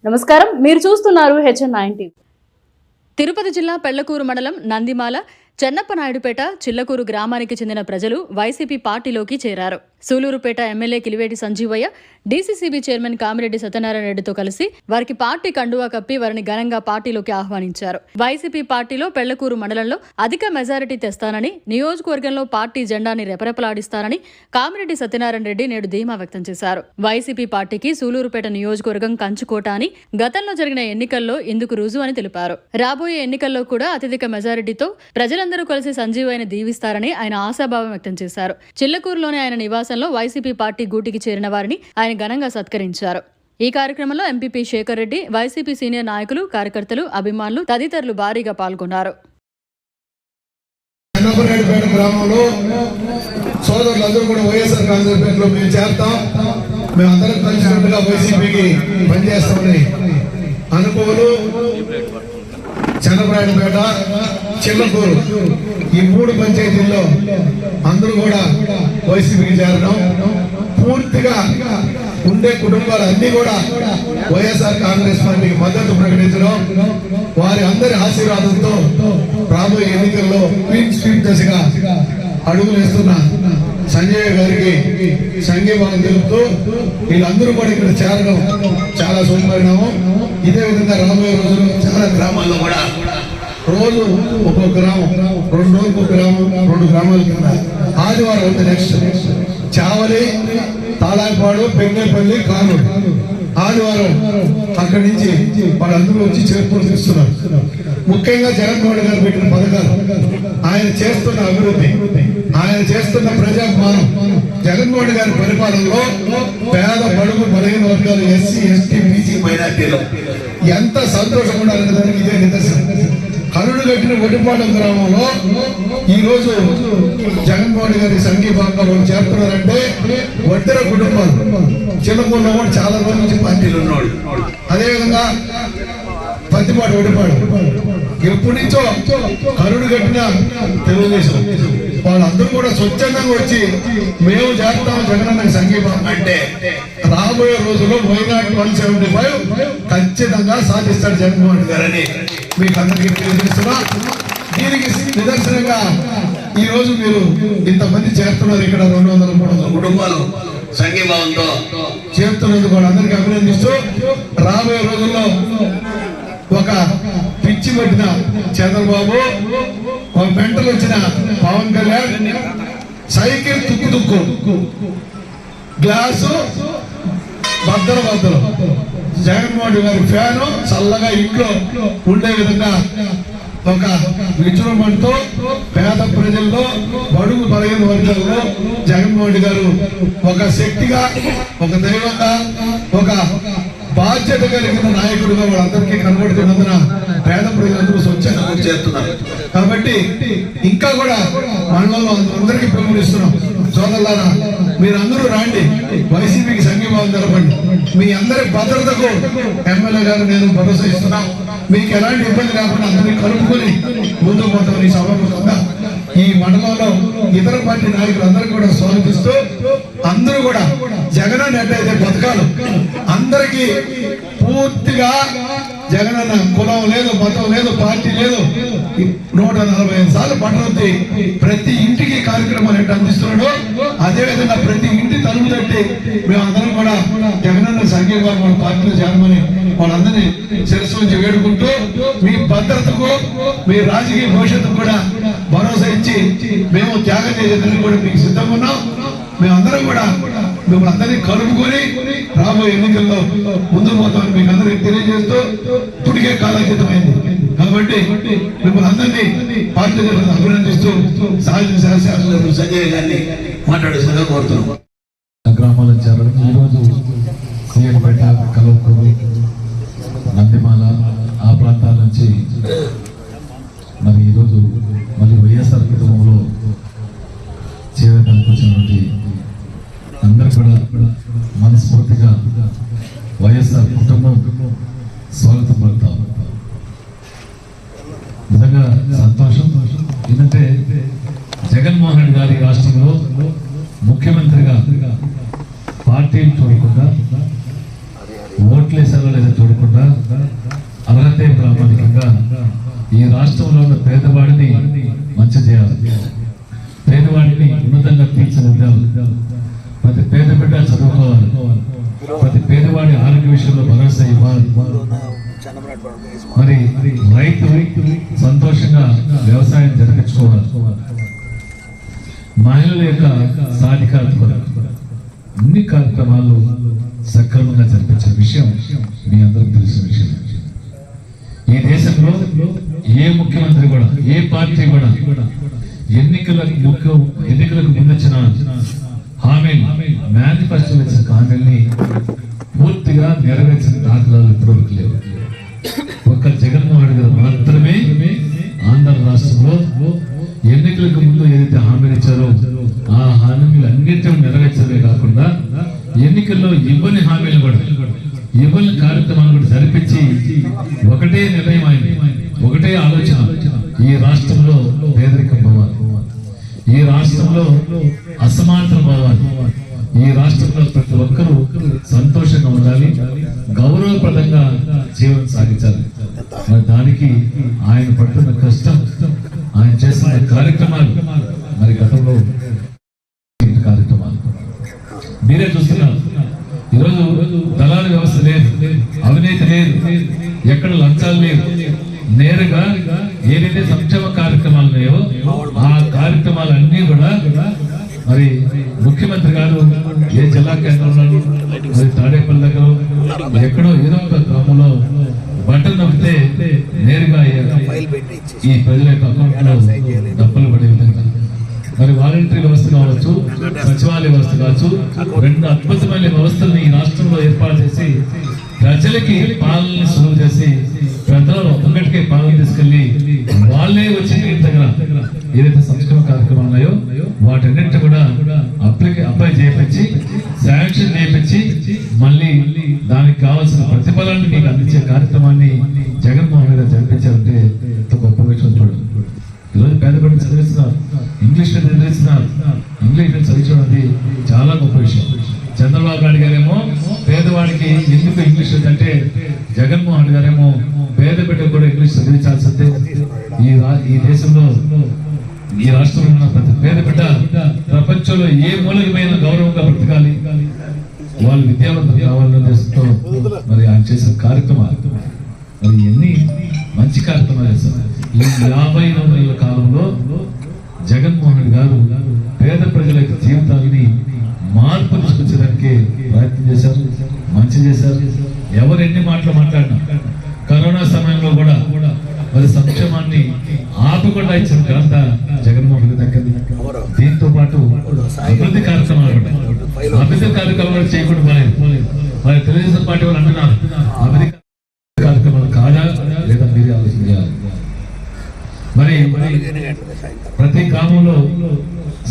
నమస్కారం, మీరు చూస్తున్నారు HN9 టీవీ. తిరుపతి జిల్లా పెళ్లకూరు మండలం నందిమాల చెన్నప్పనాయుడుపేట చిల్లకూరు గ్రామానికి చెందిన ప్రజలు వైసీపీ పార్టీలోకి చేరారు. Sullurpeta MLA Kiliveti Sanjeevaiah, DCCB chairman Kamireddy Satyanarayana రెడ్డితో కలిసి వారికి పార్టీ కండువా కప్పి వారిని ఘనంగా పార్టీలోకి ఆహ్వానించారు. వైసీపీ పార్టీలో పెళ్లకూరు మండలంలో అధిక మెజారిటీ తెస్తానని, నియోజకవర్గంలో పార్టీ జెండాని రెపరెపలాడిస్తానని కామిరెడ్డి సత్యనారాయణ రెడ్డి నేడు ధీమా వ్యక్తం చేశారు. వైసీపీ పార్టీకి సూలూరుపేట నియోజకవర్గం కంచుకోట అని, గతంలో జరిగిన ఎన్నికల్లో ఇందుకు రుజువు అని తెలిపారు. రాబోయే ఎన్నికల్లో కూడా అత్యధిక మెజారిటీతో ప్రజలందరూ కలిసి సంజీవయ్యని దీవిస్తారని ఆయన ఆశాభావం వ్యక్తం చేశారు. చిల్లకూరులోని ఆయన నివాసంలో వైసీపీ పార్టీ గూటికి చేరిన వారిని ఆయన ఘనంగా సత్కరించారు. ఈ కార్యక్రమంలో ఎంపీపీ శేఖర్ రెడ్డి, వైసీపీ సీనియర్ నాయకులు, కార్యకర్తలు, అభిమానులు తదితరులు భారీగా పాల్గొన్నారు. సోదరులందరూ కూడా వైఎస్ఆర్ కాంగ్రెస్ పార్టీలో మేము చేస్తాం, మేమందరం కలిసినట్టుగా వైసీపీకి పనిచేస్తామని అనుకోలు, చంద్రబాబుపేట, చిల్లకూరు ఈ 3 పంచాయతీల్లో అందరూ కూడా వైసీపీకి చేరడం, పూర్తిగా ఉండే కుటుంబాలు అన్ని కూడా వైఎస్ఆర్ కాంగ్రెస్ పార్టీకి మద్దతు ప్రకటించడం, వారి అందరి ఆశీర్వాదంతో రాబోయే ఎన్నికల్లో క్లీన్ స్వీప్ దశగా అడుగులు వేస్తున్న సంజయ్ గారికి సంఘీభావం తెలుపుతూ వీళ్ళందరూ కూడా ఇక్కడ చేరడం చాలా శుభపరిణామం. ఇదే విధంగా రాబోయే రోజులు చాలా గ్రామాల్లో కూడా రోజు ఒక్కొక్క గ్రామం, 2 రోజులకు ఒక గ్రామం, 2 గ్రామాల కింద ఆదివారం ఉంది నెక్స్ట్ చావలి, తాళాయిపాడు, పెంగేపల్లి, కానూరు ఆదివారం అక్కడి నుంచి వాళ్ళందరూ వచ్చి చేర్పులు తీస్తున్నారు. ముఖ్యంగా జగన్మోహన్ గారు పెట్టిన పథకాలు, ఆయన చేస్తున్న అభివృద్ధి, ఆయన చేస్తున్న ప్రజాభిమానం, జగన్మోహన్ గారి పరిపాలనలో పేద బడుగు బలహీన వర్గాలు, ఎస్సీ, ఎస్టీ, బీసీ, మైనార్టీలు ఎంత సంతోషంగా ఉండాలనే దానికి ఇదే నిదర్శనం. కరుడు కట్టిన ఒడిపాలెం గ్రామంలో ఈ రోజు జగన్మోహన్ గారి సంఘీభావంగా వాళ్ళు చేస్తున్నారంటే వడ్డెర కుటుంబాలు, చిన్నపూర్లో కూడా చాలా రోజుల నుంచి పార్టీలు ఉన్నాడు. అదేవిధంగా పత్తిపాటి ఒడిపాడు ఎప్పటి నుంచో కరుడు కట్టిన తెలుగుదేశం వాళ్ళందరూ కూడా స్వచ్ఛందంగా వచ్చి మేము చేస్తాం జగనన్న సంఘీభావం అంటే రాబోయే రోజుల్లో వైనాట్ 175 ఖచ్చితంగా సాధిస్తాడు జగన్మోహన్ గారని మీకు అందరికీ తెలియజేస్తున్నా. దీనికి నిదర్శనంగా ఈ రోజు మీరు ఇంతమంది చేస్తున్నారు. ఇక్కడ 200-300 కుటుంబాలు సంఘీభావంతో చేస్తున్నందుకు వాళ్ళందరికీ అభినందిస్తూ రాబోయే రోజుల్లో ఒక పిచ్చి పట్టిన చంద్రబాబు, ఒక మెంటలు వచ్చిన పవన్ కళ్యాణ్, సైకిల్ తుక్కు గ్లాసు బద్దలు జగన్మోహన్ గారి ఫ్యాను చల్లగా ఇంట్లో ఉండే విధంగా ఒక విజృంభణతో పేద ప్రజల్లో, బడుగు బలహీన వర్గాల్లో జగన్మోహన్ గారు ఒక శక్తిగా, ఒక దైవంగా, ఒక బాధ్యత కలిగిన నాయకుడిగా వాళ్ళందరికీ కనబడుతున్నందున పేద ప్రజలందరూ స్వచ్ఛంగా చేస్తున్నారు. కాబట్టి ఇంకా కూడా మండలంలో అందరికీ పిలుపునిస్తున్నాం. సోదరులారా, మీరందరూ రాండి, వైసీపీకి సంఘీభావం తెలపండి. మీ అందరి భద్రతకు ఎమ్మెల్యే గారు నేను భరోసా ఇస్తున్నాం. మీకు ఎలాంటి ఇబ్బంది లేకుండా అందరినీ కలుపుకొని ముందుకు పోతామని సభాముఖంగా ఈ మండలంలో ఇతర పార్టీ నాయకులందరూ కూడా స్వాగతిస్తూ అందరూ కూడా జగనన్న ఎట్లయితే పథకాలు అందరికీ పూర్తిగా జగనన్న కులం లేదు, మతం లేదు, పార్టీ లేదు, 145 సార్లు పట్టణి ప్రతి ఇంటికి కార్యక్రమాలు ఎట్లా అందిస్తున్నాడు, అదేవిధంగా ప్రతి ఇంటి తలుపు తట్టి మేమందరం కూడా జగనన్న సంఘీభావం పార్టీలో చేరమని వాళ్ళందరినీ శిరస్సు నుంచి వేడుకుంటూ మీ భద్రతకు, మీ రాజకీయ భవిష్యత్తుకు కూడా భరోసా ఇచ్చి మేము త్యాగం చేసేందుకు కూడా మీకు సిద్ధంగా ఉన్నాం. మేమందరం కూడా మిమ్మల్ని అందరినీ కలుపుకొని రాబోయే ఎన్నికల్లో ముందుకు పోతామని మీకు అందరికీ తెలియజేస్తూ ఇప్పటికే కాలాతీతమైంది కాబట్టి మిమ్మల్ని అందరినీ పార్టీ అభినందిస్తూ సాహిత్య శాస్త్ర సంజయ్ గారిని మాట్లాడేసిందిగా కోరుతున్నాం. గ్రామాలను చేరడం ఈరోజు సీఎంపేట, కలవకూరు, నందిమాల ఆ ప్రాంతాల నుంచి మరి ఈరోజు మళ్ళీ వైఎస్ఆర్ కుటుంబంలో చేరడానికి వచ్చినటువంటి అందరూ కూడా మనస్ఫూర్తిగా వైఎస్ఆర్ కుటుంబం స్వాగతం పడతాం. నిజంగా సంతోషం. ఎందుకంటే జగన్మోహన్ గారి రాష్ట్రంలో ముఖ్యమంత్రిగా పార్టీలు చూడకుండా, ఓట్లేసారో లేదో చూడకుండా రాష్ట్రంలో ఉన్న పేదవాడిని మంచి చేయాలి, పేదవాడిని ఉన్నతంగా తీర్చిదిద్దాలి, ప్రతి పేద బిడ్డ చదువుకోవాలి, ప్రతి పేదవాడి ఆరోగ్య విషయంలో భరోసా ఇవ్వాలి. మరి రైతు సంతోషంగా వ్యవసాయం జరిపించుకోవాలి. మహిళల యొక్క సాధికారత కొరకు అన్ని కార్యక్రమాలు సక్రమంగా జరిపించే విషయం మీ అందరికి తెలిసిన విషయం. ఈ దేశంలో ఏ ముఖ్యమంత్రి కూడా, ఏ పార్టీ కూడా ఎన్నికలకు ముందొచ్చిన హామీలు, మేనిఫెస్టోలో ఇచ్చిన హామీల్ని పూర్తిగా నెరవేర్చిన దాఖలాలు ఇప్పటివరకు లేవు. ఒక్క జగన్మోహన్ రెడ్డి గారు మాత్రమే ఆంధ్ర రాష్ట్రంలో ఎన్నికలకు ముందు ఏదైతే హామీలు ఇచ్చారో ఆ హామీలు అన్నింటినీ నెరవేర్చడమే కాకుండా ఎన్నికల్లో ఇవ్వని హామీలు కూడా, ఇవ్వని కార్యక్రమాలు కూడా జరిపించి ఒకటే నిర్ణయం అయింది, ఒకటే ఆలోచన, ఈ రాష్ట్రంలో పేదరికం పోవాలి, ఈ రాష్ట్రంలో అసమానతలు పోవాలి, ఈ రాష్ట్రంలో ప్రతి ఒక్కరూ సంతోషంగా ఉండాలి, గౌరవప్రదంగా జీవనం సాగించాలి. మరి దానికి ఆయన పడుతున్న కష్టం, ఆయన చేస్తున్న కార్యక్రమాలు, మరి గతంలో కార్యక్రమాలు మీరే చూస్తున్నారు. ఈరోజు దళాల వ్యవస్థ లేదు, అవినీతి లేదు, ఎక్కడ లంచాలు లేవు. నేరుగా ఏదైతే సంక్షేమ కార్యక్రమాలు ఉన్నాయో ఆ కార్యక్రమాలన్నీ కూడా మరి ముఖ్యమంత్రి గారు ఏ జిల్లా కేంద్రంలో, మరి తాడేపల్లి దగ్గర ఎక్కడో ఏదో ఒక గ్రామంలో బటన్ నొక్కితే నేరుగా ఈ ప్రజల యొక్క అకౌంట్ లో డబ్బులు పడే విధంగా, మరి వాలంటరీ వ్యవస్థ కావచ్చు, సచివాలయ వ్యవస్థ కావచ్చు, రెండు అద్భుతమైన వ్యవస్థలను ఈ రాష్ట్రంలో ఏర్పాటు చేసి ప్రజలకి పాలనని సులువు చేసి ప్రజలు ఒక్కటికే పాలన తీసుకెళ్లి వాళ్ళే వచ్చి ఇంటి దగ్గర ఏదైతే సంక్షేమ కార్యక్రమాలు ఉన్నాయో వాటన్నిటి కూడా అప్లై చేయించి శాంక్షన్ చేయించి మళ్ళీ దానికి కావాల్సిన ప్రతిఫలాన్ని మీకు అందించే కార్యక్రమాన్ని జగన్మోహన్ రెడ్డి జరిపించారంటే ఎంత గొప్ప విషయం చూడండి. ఈరోజు పేద బిడ్డలు చదివిస్తున్నారు, ఇంగ్లీష్ చదివిస్తున్నారు, ఇంగ్లీష్ చదివించడం చాలా గొప్ప విషయం. చంద్రబాబు నాయుడు గారేమో పేదవాడికి ఎందుకు ఇంగ్లీష్ అంటే, జగన్మోహన్ రెడ్డి గారేమో పేద బిడ్డకు కూడా ఇంగ్లీష్ చదివించాల్సిందే. ఈ దేశంలో, ఈ రాష్ట్రంలో ఉన్న ప్రతి పేద బిడ్డ ప్రపంచంలో ఏ మూలకమైన గౌరవంగా బ్రతకాలి, వాళ్ళు విద్యావంతులు కావాలనే ఉద్దేశంతో మరి ఆయన చేసిన కార్యక్రమాలు, మరి ఎన్ని మంచి కార్యక్రమాలు చేస్తారు. ఈ 59 ఏళ్ల కాలంలో జగన్మోహన్ రెడ్డి గారు పేద ప్రజల యొక్క జీవితాలని మార్పు తీసుకొచ్చడానికి ప్రయత్నం చేశారు, మంచి చేశారు. ఎవరు ఎన్ని మాటలు మాట్లాడినా కరోనా సమయంలో కూడా మరి సంక్షేమాన్ని ఆపకుండా ఇచ్చిన ఘనత జగన్మోహన్ రెడ్డి దక్కింది. దీంతో పాటు అభివృద్ధి కార్యక్రమాలు కూడా, అభివృద్ధి కార్యక్రమాలు చేయకుండా మరి తెలుగుదేశం పార్టీ వాళ్ళు అంటున్నారు అభివృద్ధి కార్యక్రమాలు కాదా లేదా మీరే ఆలోచన చేయాలి. మరి ప్రతి గ్రామంలో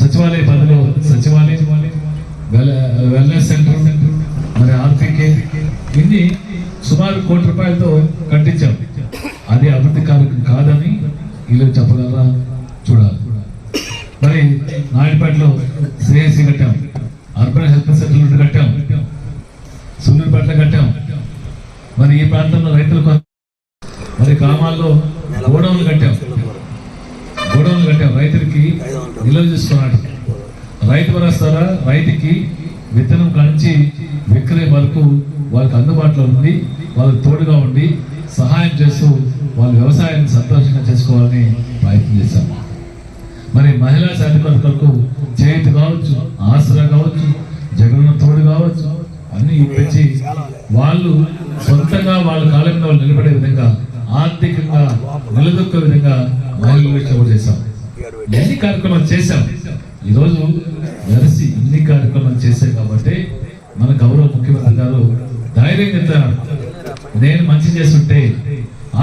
సచివాలయ పరిధిలో సచివాలయం, వెల్నెస్ సెంటర్, మరి ఆర్పీకే ఇన్ని సుమారు ₹1 కోటి కట్టించాం. అది అభివృద్ధి కార్యక్రమం కాదని వీళ్ళు చెప్పగలరా చూడాలి. మరి నాయుడుపేటలో సిఐసి కట్టాం, అర్బన్ హెల్త్ సెంటర్ కట్టాం, సూళ్ళూరుపేటలో కట్టాం. మరి ఈ ప్రాంతంలో రైతులకు మరి గ్రామాల్లో గోడౌన్లు కట్టాం, రైతులకి నిల్వ చేసుకున్నాడు. రైతు భరోసారా రైతుకి విత్తనం కాంచి విక్రయ వరకు వాళ్ళకి అందుబాటులో ఉంది, వాళ్ళకి తోడుగా ఉండి సహాయం చేస్తూ వాళ్ళ వ్యవసాయాన్ని సంతోషంగా చేసుకోవాలని ప్రయత్నం చేశాం. మరి మహిళా సాధికారులకు చేతి కావచ్చు, ఆసరా కావచ్చు, జగన్ తోడు కావచ్చు, అన్ని ఇప్పించి వాళ్ళు సొంతంగా వాళ్ళ కాళ్ళ మీద వాళ్ళు నిలబడే విధంగా, ఆర్థికంగా నిలదొక్కే విధంగా మహిళలు చేశాం. ఎన్ని కార్యక్రమాలు చేశాం. ఈరోజు వెరసి ఇన్ని కార్యక్రమాలు చేశాం కాబట్టి మన గౌరవ ముఖ్యమంత్రి గారు ధైర్యంగా చెప్తారు, నేను మంచి చేస్తుంటే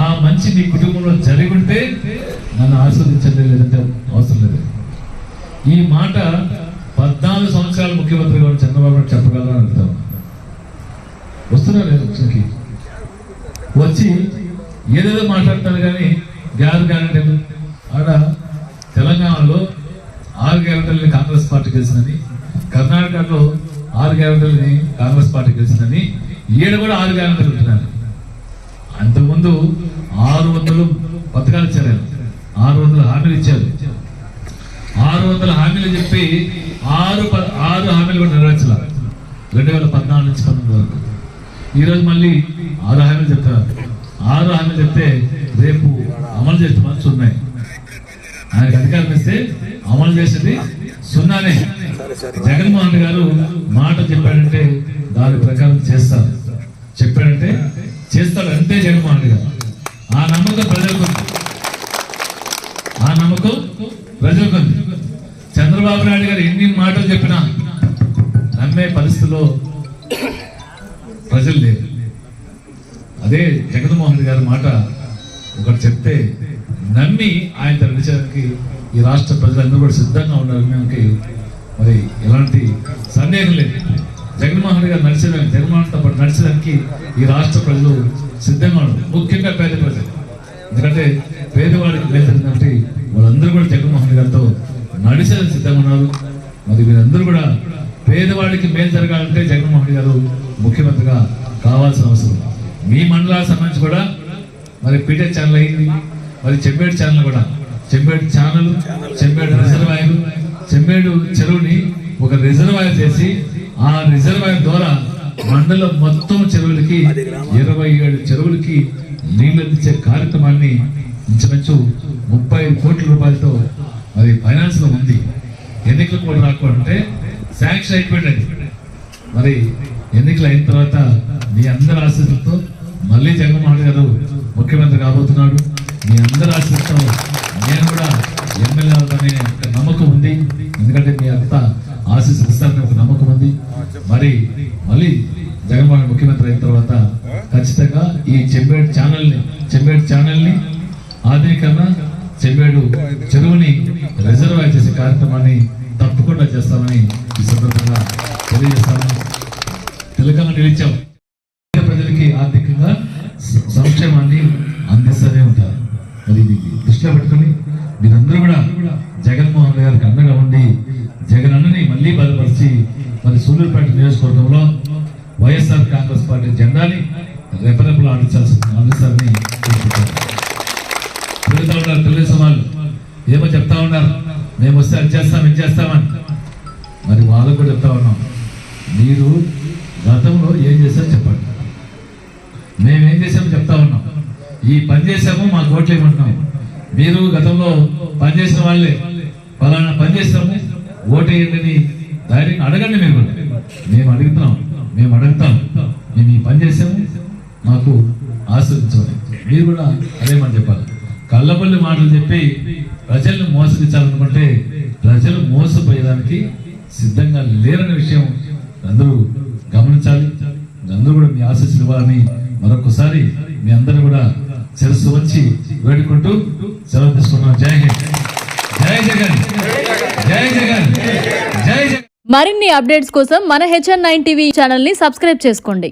ఆ మంచి మీ కుటుంబంలో జరిగి ఉంటే నన్ను ఆస్వాదించండి, లేదంటే అవసరం లేదు. ఈ మాట 14 సంవత్సరాల ముఖ్యమంత్రి గారు చంద్రబాబు నాయుడు చెప్పగలరని అడుగుతాం. వస్తున్నారు ఎలక్షన్కి వచ్చి ఏదేదో మాట్లాడతారు కానీ గ్యారంటీలు ఆడ తెలంగాణలో 6 గ్యారంటీలని కాంగ్రెస్ పార్టీ గెలిచిందని, కర్ణాటకలో 6 గ్యారంటీలని కాంగ్రెస్ పార్టీ గెలిచిందని, ఈడ కూడా 6 గ్యారంటీలు ఉంటున్నారు. అంతకుముందు 600 పథకాలు ఇచ్చారు. హామీలు ఇచ్చారు. 600 హామీలు చెప్పి 6 హామీలు కూడా నెరవేర్చాలి 2014 నుంచి 19 వరకు. ఈరోజు మళ్ళీ 6 హామీలు చెప్తారు. 6 హామీలు చెప్తే రేపు అమలు చేస్తే మనసు ఉన్నాయి. ఆయనకు అధికారం ఇస్తే అమలు చేసేది సున్నానే. జగన్మోహన్ రెడ్డి గారు మాట చెప్పాడంటే దాని ప్రకారం చేస్తారు, చెప్పాడంటే చేస్తాడు అంతే జగన్మోహన్ రెడ్డి గారు. ఆ నమ్మకం ప్రజలకు ఉంది. ఆ నమ్మకం ప్రజలకు ఉంది. చంద్రబాబు నాయుడు గారు ఎన్ని మాటలు చెప్పినా నమ్మే పరిస్థితుల్లో ప్రజలు లేరు. అదే జగన్మోహన్ రెడ్డి గారి మాట ఒకటి చెప్తే నమ్మి ఆయన నడిచడానికి ఈ రాష్ట్ర ప్రజలందరూ కూడా సిద్ధంగా ఉండాలి. మేమకి మరి ఎలాంటి సందేహం లేదు. జగన్మోహన్ రెడ్డి గారు జగన్మోహన్తో పాటు నడిచడానికి ఈ రాష్ట్ర ప్రజలు సిద్ధంగా ఉన్నారు. ముఖ్యంగా పేద ప్రజలు. ఎందుకంటే పేదవాడికి మేలుందంటే వాళ్ళందరూ కూడా జగన్మోహన్ రెడ్డి గారితో నడిచేందుకు సిద్ధంగా ఉన్నారు. మరి వీరందరూ కూడా పేదవాడికి మేలు జరగాలంటే జగన్మోహన్ రెడ్డి గారు ముఖ్యమంత్రిగా కావాల్సిన అవసరం. మీ మండలాలకు సంబంధించి కూడా మరి పీటే ఛానల్ అయింది, మరి చెంబేడు ఛానల్ కూడా, చెంబేడు ఛానల్, చెంబేడు రిజర్వాయర్, చెంబేడు చెరువుని ఒక రిజర్వాయర్ చేసి ఆ రిజర్వాయర్ ద్వారా మండలం మొత్తం చెరువులకి 27 చెరువులకి నీళ్లు అందించే కార్యక్రమాన్ని ఇంచుమించు 35 కోట్ల రూపాయలతో అది ఫైనాన్స్ లో ఉంది. ఎన్నికలు కూడా రాకుంటే శాంక్షన్ అయిపోయింది. మరి ఎన్నికలు అయిన తర్వాత మీ అందరి ఆశీస్సులతో మళ్ళీ జగన్మోహన్ గారు ముఖ్యమంత్రి కాబోతున్నాడు. మీ అందరి ఆశీస్సులతో నేను కూడా ఎమ్మెల్యే అవుతానే ఒక నమ్మకం ఉంది. ఎందుకంటే మీ అంత ఆశీస్సులు ఇస్తారని ఒక నమ్మకం ఉంది. మరి మళ్ళీ జగన్మోహన్ ముఖ్యమంత్రి అయిన తర్వాత ఖచ్చితంగా ఈ చెంబేడు ఛానల్ని ఆధునీకరణ, చెంబేడు చెరువుని రిజర్వాయర్ చేసే కార్యక్రమాన్ని తప్పకుండా చేస్తామని ఈ సందర్భంగా తెలియజేస్తాము. తెలంగాణ నిలిచాం. ప్రజలకి ఆర్థికంగా సంక్షేమాన్ని అందిస్తూనే ఉంటారు. మరి ఇది దృష్టిలో పెట్టుకుని మీరందరూ కూడా జగన్మోహన్ గారికి అండగా ఉండి జగన్ అన్నని మళ్ళీ బలపరిచి మరి సూళ్ళూరుపేట నియోజకవర్గంలో వైఎస్ఆర్ కాంగ్రెస్ పార్టీ జెండాని రెపరెపలు ఆడించాలని తిరుగుతూ ఉన్నారు. తెలుగుదేశం వాళ్ళు ఏమో చెప్తా ఉన్నారు, మేము వస్తే అది చేస్తాం ఇది చేస్తామని. మరి వాళ్ళకు కూడా చెప్తా ఉన్నాం, మీరు గతంలో ఏం చేశారో చెప్పండి. మేమేం చేసామో చెప్తా ఉన్నాం. ఈ పని చేసాము మాకు ఓట్లు ఏమంటున్నాం. మీరు గతంలో పనిచేసిన వాళ్ళే ఫలానా పని చేస్తాము ఓటేయండి ధైర్యంగా అడగండి. మేము అడుగుతాం. మేము ఈ పని చేసాము మాకు ఆశీర్వదించాలి. మీరు కూడా అదే మాట చెప్పాలి. కళ్ళబొల్లి మాటలు చెప్పి ప్రజలను మోసగించాలనుకుంటే ప్రజలు మోసపోయేదానికి సిద్ధంగా లేరనే విషయం అందరూ గమనించాలి. అందరూ కూడా మీ ఆశీస్సులు ఇవ్వాలని మరొకసారి మీ అందరూ కూడా శిరస్సు వచ్చి వేడుకుంటూ సెలవు తీసుకున్నాం. జై హింద్, జై జగన్, జై జగన్, జై జగన్. మరిన్ని అప్డేట్స్ కోసం మన HN9 టీవీ ఛానల్ ని సబ్స్క్రైబ్ చేసుకోండి.